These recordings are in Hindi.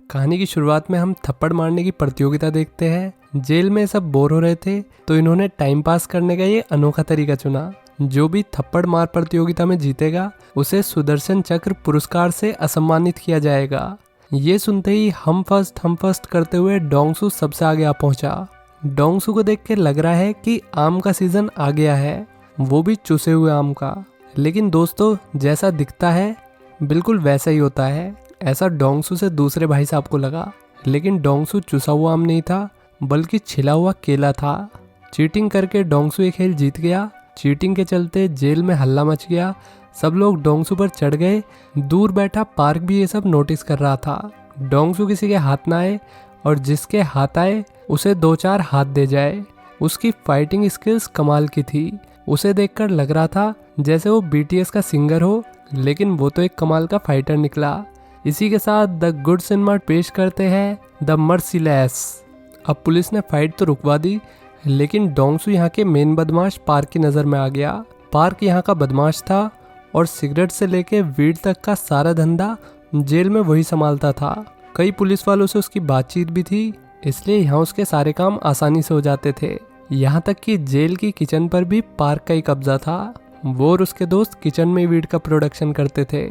कहानी की शुरुआत में हम थप्पड़ मारने की प्रतियोगिता देखते हैं। जेल में सब बोर हो रहे थे तो इन्होंने टाइम पास करने का ये अनोखा तरीका चुना। जो भी थप्पड़ मार प्रतियोगिता में जीतेगा उसे सुदर्शन चक्र पुरस्कार से असम्मानित किया जाएगा। ये सुनते ही हम फर्स्ट करते हुए डोंगसू सबसे आगे आ पहुंचा। डोंगसू को देख के लग रहा है कि आम का सीजन आ गया है, वो भी चुसे हुए आम का। लेकिन दोस्तों, जैसा दिखता है बिल्कुल वैसा ही होता है, ऐसा डोंगसू से दूसरे भाई साहब को लगा। लेकिन डोंगसू चुसा हुआ आम नहीं था बल्कि छिला हुआ केला था। चीटिंग करके डोंगसू ये खेल जीत गया। चीटिंग के चलते जेल में हल्ला मच गया। सब लोग डोंगसू पर चढ़ गए। दूर बैठा पार्क भी ये सब नोटिस कर रहा था। डोंगसू किसी के हाथ ना आए और जिसके हाथ आए उसे 2-4 हाथ दे जाए। उसकी फाइटिंग स्किल्स कमाल की थी। उसे देखकर लग रहा था जैसे वो BTS का सिंगर हो, लेकिन वो तो एक कमाल का फाइटर निकला। इसी के साथ द गुड सिनेमा पेश करते हैं द मर्सीलेस। अब पुलिस ने फाइट तो रुकवा दी, लेकिन डोंगसू यहाँ के मेन बदमाश पार्क की नज़र में आ गया। पार्क यहाँ का बदमाश था और सिगरेट से लेके वीड तक का सारा धंधा जेल में वही संभालता था। कई पुलिस वालों से उसकी बातचीत भी थी, इसलिए यहाँ उसके सारे काम आसानी से हो जाते थे। यहाँ तक कि जेल की किचन पर भी पार्क का ही कब्जा था। वो और उसके दोस्त किचन में वीड का प्रोडक्शन करते थे।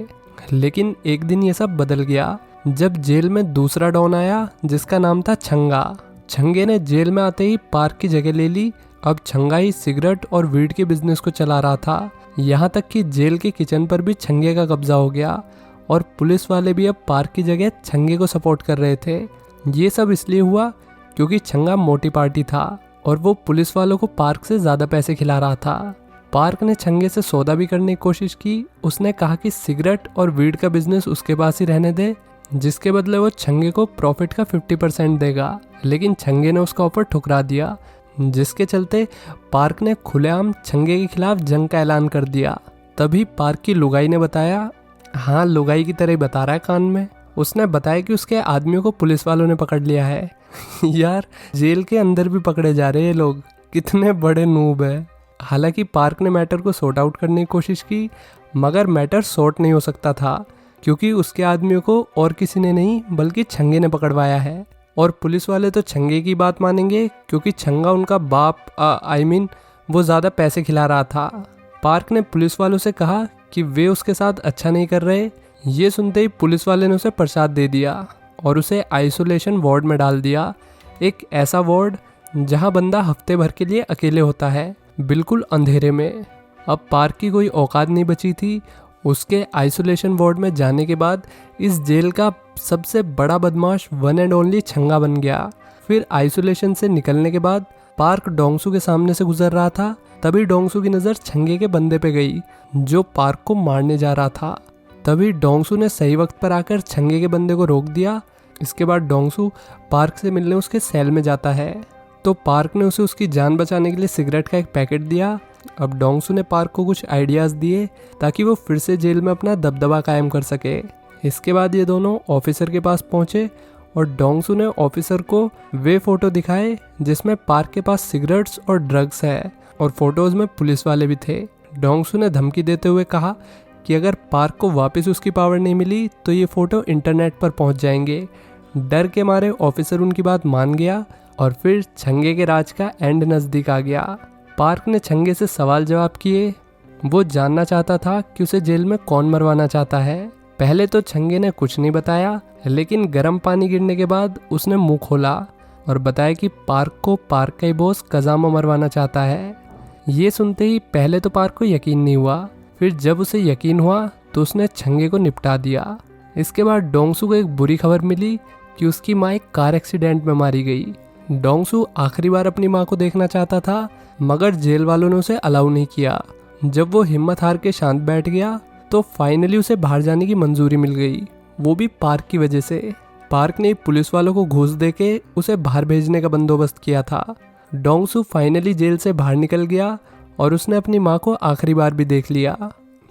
लेकिन एक दिन ये सब बदल गया जब जेल में दूसरा डॉन आया जिसका नाम था छंगा। छंगे ने जेल में आते ही पार्क की जगह ले ली। अब छंगा ही सिगरेट और वीड के बिजनेस को चला रहा था। यहाँ तक कि जेल के किचन पर भी छंगे का कब्जा हो गया और पुलिस वाले भी अब पार्क की जगह छंगे को सपोर्ट कर रहे थे। ये सब इसलिए हुआ क्योंकि छंगा मोटी पार्टी था और वो पुलिस वालों को पार्क से ज़्यादा पैसे खिला रहा था। पार्क ने छंगे से सौदा भी करने की कोशिश की। उसने कहा कि सिगरेट और वीड का बिजनेस उसके पास ही रहने दे, जिसके बदले वो छंगे को प्रॉफिट का 50% देगा। लेकिन छंगे ने उसका ऑफर ठुकरा दिया, जिसके चलते पार्क ने खुलेआम छंगे के खिलाफ जंग का ऐलान कर दिया। तभी पार्क की लुगाई ने बताया, हाँ लुगाई की तरह ही बता रहा है कान में, उसने बताया कि उसके आदमियों को पुलिस वालों ने पकड़ लिया है। यार, जेल के अंदर भी पकड़े जा रहे हैं लोग, कितने बड़े नूब है। हालांकि पार्क ने मैटर को सॉर्ट आउट करने की कोशिश की, मगर मैटर सॉर्ट नहीं हो सकता था क्योंकि उसके आदमियों को और किसी ने नहीं बल्कि छंगे ने पकड़वाया है। और पुलिस वाले तो छंगे की बात मानेंगे क्योंकि छंगा उनका बाप वो ज़्यादा पैसे खिला रहा था। पार्क ने पुलिस वालों से कहा कि वे उसके साथ अच्छा नहीं कर रहे। ये सुनते ही पुलिस वाले ने उसे प्रसाद दे दिया और उसे आइसोलेशन वार्ड में डाल दिया। एक ऐसा वार्ड जहाँ बंदा हफ्ते भर के लिए अकेले होता है, बिल्कुल अंधेरे में। अब पार्क की कोई औकात नहीं बची थी। उसके आइसोलेशन वार्ड में जाने के बाद इस जेल का सबसे बड़ा बदमाश वन एंड ओनली छंगा बन गया। फिर आइसोलेशन से निकलने के बाद पार्क डोंगसू के सामने से गुजर रहा था। तभी डोंगसू की नज़र छंगे के बंदे पे गई जो पार्क को मारने जा रहा था। तभी डोंगसू ने सही वक्त पर आकर छंगे के बंदे को रोक दिया। इसके बाद डोंगसू पार्क से मिलने उसके सेल में जाता है तो पार्क ने उसे उसकी जान बचाने के लिए सिगरेट का एक पैकेट दिया। अब डोंगसू ने पार्क को कुछ आइडियाज़ दिए ताकि वो फिर से जेल में अपना दबदबा कायम कर सके। इसके बाद ये दोनों ऑफिसर के पास पहुंचे और डोंगसू ने ऑफिसर को वे फ़ोटो दिखाए जिसमें पार्क के पास सिगरेट्स और ड्रग्स है और फोटोज़ में पुलिस वाले भी थे। डोंगसू ने धमकी देते हुए कहा कि अगर पार्क को वापस उसकी पावर नहीं मिली तो ये फ़ोटो इंटरनेट पर पहुंच जाएंगे। डर के मारे ऑफिसर उनकी बात मान गया और फिर छंगे के राज का एंड नज़दीक आ गया। पार्क ने छंगे से सवाल जवाब किए। वो जानना चाहता था कि उसे जेल में कौन मरवाना चाहता है। पहले तो छंगे ने कुछ नहीं बताया, लेकिन गर्म पानी गिरने के बाद उसने मुंह खोला और बताया कि पार्क को पार्क का ही बॉस कज़ामा मरवाना चाहता है। ये सुनते ही पहले तो पार्क को यकीन नहीं हुआ, फिर जब उसे यकीन हुआ तो उसने छंगे को निपटा दिया। इसके बाद डोंगसू को एक बुरी खबर मिली कि उसकी माँ एक कार एक्सीडेंट में मारी गई। डोंगसू आखिरी बार अपनी माँ को देखना चाहता था, मगर जेल वालों ने उसे अलाउ नहीं किया। जब वो हिम्मत हार के शांत बैठ गया तो फाइनली उसे बाहर जाने की मंजूरी मिल गई, वो भी पार्क की वजह से। पार्क ने पुलिस वालों को घूस देके उसे बाहर भेजने का बंदोबस्त किया था। डोंगसू फाइनली जेल से बाहर निकल गया और उसने अपनी माँ को आखिरी बार भी देख लिया।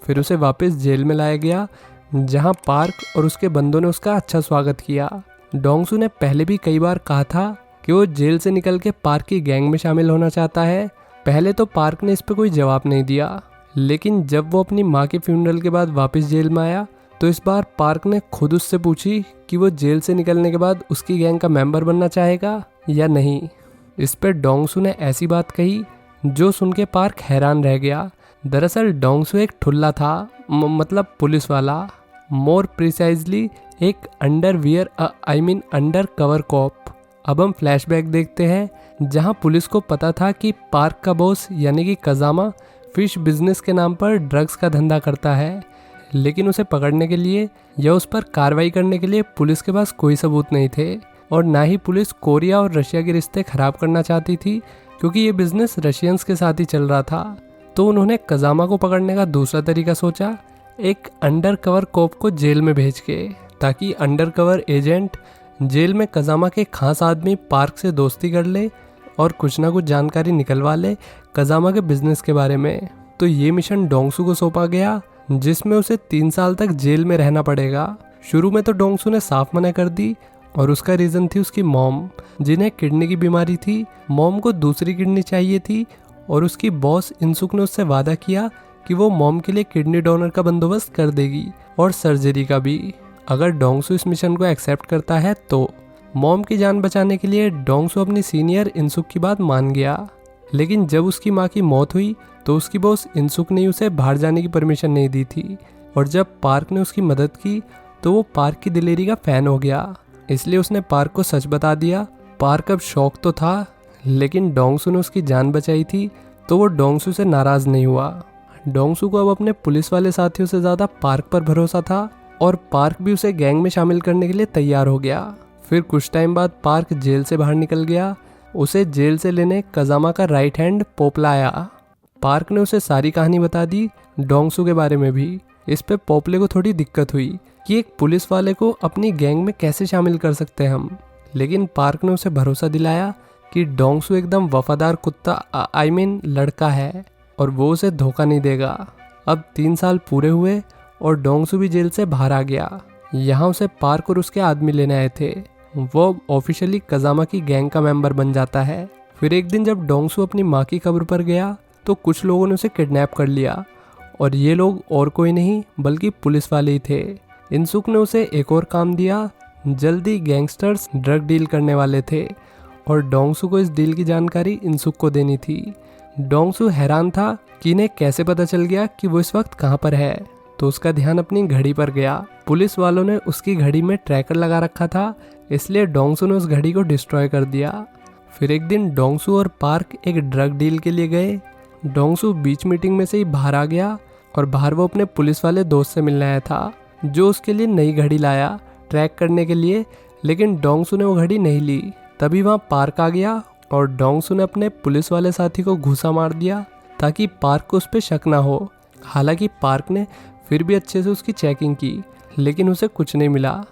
फिर उसे वापस जेल में लाया गया जहाँ पार्क और उसके बंदों ने उसका अच्छा स्वागत किया। डोंगसू ने पहले भी कई बार कहा था कि वो जेल से निकल के पार्क की गैंग में शामिल होना चाहता है। पहले तो पार्क ने इस पर कोई जवाब नहीं दिया, लेकिन जब वो अपनी माँ के फ्यूनरल के बाद वापस जेल में आया तो इस बार पार्क ने खुद उससे पूछी कि वो जेल से निकलने के बाद उसकी गैंग का मेंबर बनना चाहेगा या नहीं। इस पर डोंगसू ने ऐसी बात कही जो सुन के पार्क हैरान रह गया। दरअसल डोंगसू एक ठुल्ला था, मतलब पुलिस वाला, मोर प्रिसाइजली एक अंडरवियर अंडर कवर कॉप। अब हम फ्लैशबैक देखते हैं जहां पुलिस को पता था कि पार्क का बॉस यानी कि कजामा फिश बिजनेस के नाम पर ड्रग्स का धंधा करता है, लेकिन उसे पकड़ने के लिए या उस पर कार्रवाई करने के लिए पुलिस के पास कोई सबूत नहीं थे। और ना ही पुलिस कोरिया और रशिया के रिश्ते खराब करना चाहती थी, क्योंकि ये बिजनेस रशियंस के साथ ही चल रहा था। तो उन्होंने कजामा को पकड़ने का दूसरा तरीका सोचा, एक अंडर कवर कॉप को जेल में भेज के, ताकि अंडर कवर एजेंट जेल में कजामा के खास आदमी पार्क से दोस्ती कर ले और कुछ ना कुछ जानकारी निकलवा ले कजामा के बिजनेस के बारे में। तो ये मिशन डोंगसू को सौंपा गया, जिसमें उसे 3 साल तक जेल में रहना पड़ेगा। शुरू में तो डोंगसू ने साफ मना कर दी, और उसका रीज़न थी उसकी मॉम, जिन्हें किडनी की बीमारी थी। मॉम को दूसरी किडनी चाहिए थी, और उसकी बॉस इंसुक ने उससे वादा किया कि वो मॉम के लिए किडनी डोनर का बंदोबस्त कर देगी और सर्जरी का भी, अगर डोंगसू इस मिशन को एक्सेप्ट करता है तो। मॉम की जान बचाने के लिए डोंगसू अपनी सीनियर इंसुक की बात मान गया, लेकिन जब उसकी माँ की मौत हुई तो उसकी बॉस इंसुक ने उसे बाहर जाने की परमिशन नहीं दी थी। और जब पार्क ने उसकी मदद की तो वो पार्क की दिलेरी का फैन हो गया, इसलिए उसने पार्क को सच बता दिया। पार्क अब शौक तो था, लेकिन डोंगसू ने उसकी जान बचाई थी तो वो डोंगसू से नाराज़ नहीं हुआ। डोंगसू को अब अपने पुलिस वाले साथियों से ज़्यादा पार्क पर भरोसा था, और पार्क भी उसे गैंग में शामिल करने के लिए तैयार हो गया। फिर कुछ टाइम बाद पार्क जेल से बाहर निकल गया। उसे जेल से लेने कजामा का राइट हैंड पोपला आया। पार्क ने उसे सारी कहानी बता दी, डोंगसू के बारे में भी। इस पे पोपले को थोड़ी दिक्कत हुई कि एक पुलिस वाले को अपनी गैंग में कैसे शामिल कर सकते हैं हम, लेकिन पार्क ने उसे भरोसा दिलाया कि डोंगसू एकदम वफादार कुत्ता लड़का है और वो उसे धोखा नहीं देगा। अब 3 साल पूरे हुए और डोंगसू भी जेल से बाहर आ गया। यहाँ उसे पार्क और उसके आदमी लेने आए थे। वो ऑफिशियली कजामा की गैंग का मेंबर बन जाता है। फिर एक दिन जब डोंगसू अपनी माँ की कब्र पर गया तो कुछ लोगों ने उसे किडनैप कर लिया, और ये लोग और कोई नहीं बल्कि पुलिस वाले ही थे। इंसुक ने उसे एक और काम दिया। जल्दी गैंगस्टर्स ड्रग डील करने वाले थे, और डोंगसू को इस डील की जानकारी इंसुक को देनी थी। डोंगसू हैरान था कि इन्हें कैसे पता चल गया कि वो इस वक्त कहाँ पर है, तो उसका ध्यान अपनी घड़ी पर गया। पुलिस वालों ने उसकी घड़ी में ट्रैकर लगा रखा था, इसलिए डोंगसू ने उस घड़ी को डिस्ट्रॉय कर दिया। फिर एक दिन डोंगसू और पार्क एक ड्रग डील के लिए गए। डोंगसू बीच मीटिंग में से ही बाहर आ गया, और बाहर वो अपने पुलिस वाले दोस्त से मिलने आया था, जो उसके लिए नई घड़ी लाया ट्रैक करने के लिए, लेकिन डोंगसू ने वो घड़ी नहीं ली। तभी वहाँ पार्क आ गया, और डोंगसू ने अपने पुलिस वाले साथी को घूसा मार दिया ताकि पार्क को उस पर शक ना हो। हालांकि पार्क ने फिर भी अच्छे से उसकी चेकिंग की, लेकिन उसे कुछ नहीं मिला।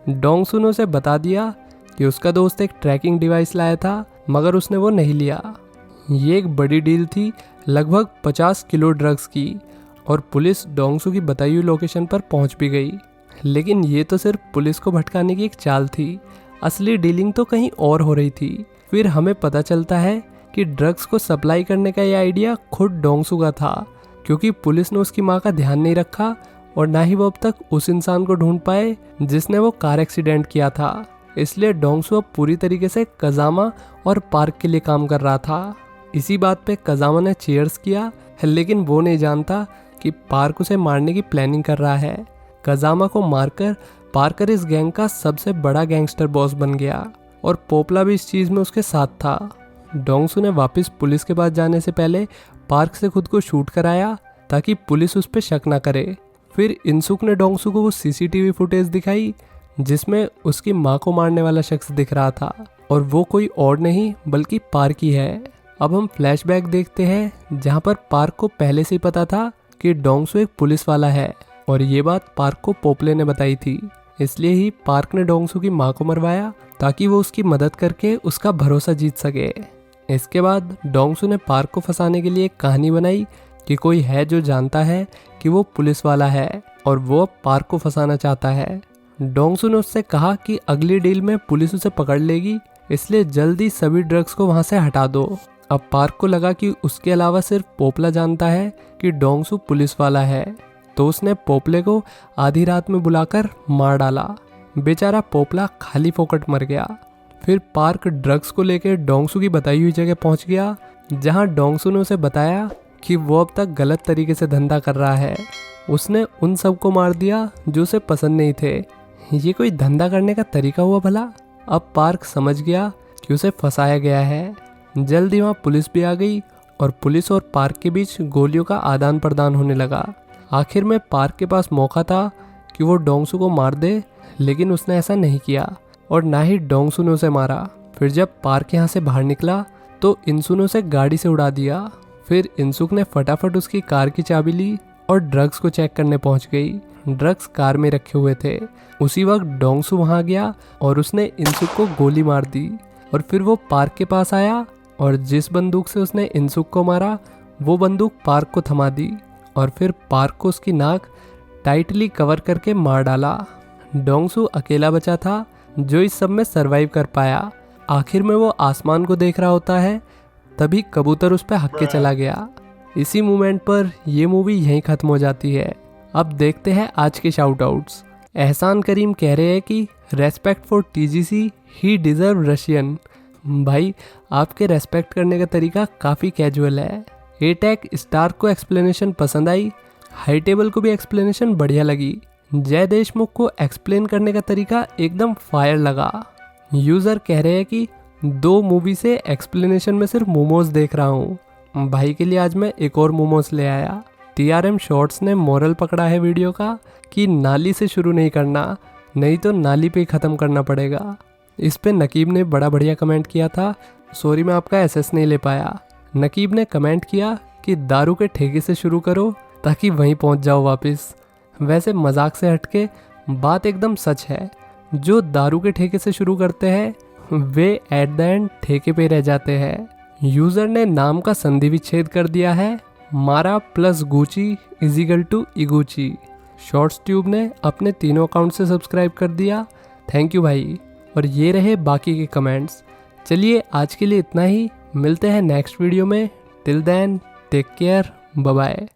डोंगसू ने उसे बता दिया कि उसका दोस्त एक ट्रैकिंग डिवाइस लाया था, मगर उसने वो नहीं लिया। ये एक बड़ी डील थी, लगभग 50 किलो ड्रग्स की, और पुलिस डोंगसू की बताई हुई लोकेशन पर पहुंच भी गई। लेकिन ये तो सिर्फ पुलिस को भटकाने की एक चाल थी, असली डीलिंग तो कहीं और हो रही थी। फिर हमें पता चलता है कि ड्रग्स को सप्लाई करने का ये आइडिया खुद डोंगसू का था, क्योंकि पुलिस ने उसकी माँ का ध्यान नहीं रखा, और ना ही वो अब तक उस इंसान को ढूंढ पाए जिसने वो कार एक्सीडेंट किया था। इसलिए डोंगसू अब पूरी तरीके से कजामा और पार्क के लिए काम कर रहा था। इसी बात पे कजामा ने चीयर्स किया, लेकिन वो नहीं जानता कि पार्क उसे मारने की प्लानिंग कर रहा है। कजामा को मारकर पार्कर इस गैंग का सबसे बड़ा गैंगस्टर बॉस बन गया, और पोपला भी इस चीज़ में उसके साथ था। डोंगसू ने वापस पुलिस के पास जाने से पहले पार्क से खुद को शूट कराया ताकि पुलिस उस पर शक ना करे। फिर इंसुक ने डोंगसू को वो सीसीटीवी फुटेज दिखाई जिसमें उसकी माँ को मारने वाला शख्स दिख रहा था, और वो कोई और नहीं बल्कि पार्क ही है। अब हम फ्लैशबैक देखते हैं जहाँ पर पार्क को पहले से ही पता था कि डोंगसू एक पुलिस वाला है, और ये बात पार्क को पोपले ने बताई थी। इसलिए ही पार्क ने डोंगसू की माँ को मरवाया ताकि वो उसकी मदद करके उसका भरोसा जीत सके। इसके बाद डोंगसू ने पार्क को फंसाने के लिए एक कहानी बनाई कि कोई है जो जानता है कि वो पुलिस वाला है, और वो पार्क को फंसाना चाहता है। डोंगसू ने उससे कहा कि अगली डील में पुलिस उसे पकड़ लेगी, इसलिए जल्दी सभी ड्रग्स को वहाँ से हटा दो। अब पार्क को लगा कि उसके अलावा सिर्फ पोपला जानता है कि डोंगसू पुलिस वाला है, तो उसने पोपले को आधी रात में बुलाकर मार डाला। बेचारा पोपला खाली फोकट मर गया। फिर पार्क ड्रग्स को लेकर डोंगसू की बताई हुई जगह पहुंच गया, जहां डोंगसू ने उसे बताया कि वो अब तक गलत तरीके से धंधा कर रहा है। उसने उन सबको मार दिया जो उसे पसंद नहीं थे। ये कोई धंधा करने का तरीका हुआ भला? अब पार्क समझ गया कि उसे फंसाया गया है। जल्दी वहाँ पुलिस भी आ गई और पुलिस और पार्क के बीच गोलियों का आदान प्रदान होने लगा। आखिर में पार्क के पास मौका था कि वो डोंगसू को मार दे, लेकिन उसने ऐसा नहीं किया और ना ही डोंगसू ने उसे मारा। फिर जब पार्क यहाँ से बाहर निकला तो इंसू ने उसे गाड़ी से उड़ा दिया। फिर इंसुक ने फटाफट उसकी कार की चाबी ली और ड्रग्स को चेक करने पहुंच गई। ड्रग्स कार में रखे हुए थे। उसी वक्त डोंगसू वहां गया और उसने इंसुक को गोली मार दी। और फिर वो पार्क के पास आया और जिस बंदूक से उसने इंसुक को मारा वो बंदूक पार्क को थमा दी और फिर पार्क को उसकी नाक टाइटली कवर करके मार डाला। डोंगसू अकेला बचा था जो इस सब में सरवाइव कर पाया। आखिर में वो आसमान को देख रहा होता है, तभी कबूतर उस पर हक के चला गया। इसी मोमेंट पर ये मूवी यहीं ख़त्म हो जाती है। अब देखते हैं आज के शाउट आउट्स। एहसान करीम कह रहे हैं कि respect for TGC, he deserve Russian. भाई आपके रेस्पेक्ट करने का तरीका काफ़ी कैजुअल है। एटैक स्टार को एक्सप्लेनेशन पसंद आई, हाई टेबल को भी एक्सप्लेनेशन बढ़िया लगी। जय देशमुख को एक्सप्लेन करने का तरीका एकदम फायर लगा। यूज़र कह रहे हैं कि 2 मूवी से एक्सप्लेनेशन में सिर्फ मोमोज देख रहा हूँ। भाई के लिए आज मैं एक और मोमोज ले आया। TRM शॉर्ट्स ने मोरल पकड़ा है वीडियो का कि नाली से शुरू नहीं करना, नहीं तो नाली पे ही ख़त्म करना पड़ेगा। इस पे नकीब ने बड़ा बढ़िया कमेंट किया था। सॉरी मैं आपका SS नहीं ले पाया। नकीब ने कमेंट किया कि दारू के ठेके से शुरू करो ताकि वहीं पहुंच जाओ वापस। वैसे मजाक से हटके बात एकदम सच है। जो दारू के ठेके से शुरू करते हैं वे एट द एंड ठेके पे रह जाते हैं। यूज़र ने नाम का संधि विच्छेद कर दिया है, मारा प्लस गुची इजिकल टू इगुची। शॉर्ट्स ट्यूब ने अपने तीनों अकाउंट से सब्सक्राइब कर दिया, थैंक यू भाई। और ये रहे बाकी के कमेंट्स। चलिए आज के लिए इतना ही, मिलते हैं नेक्स्ट वीडियो में। Till then take care, bye bye.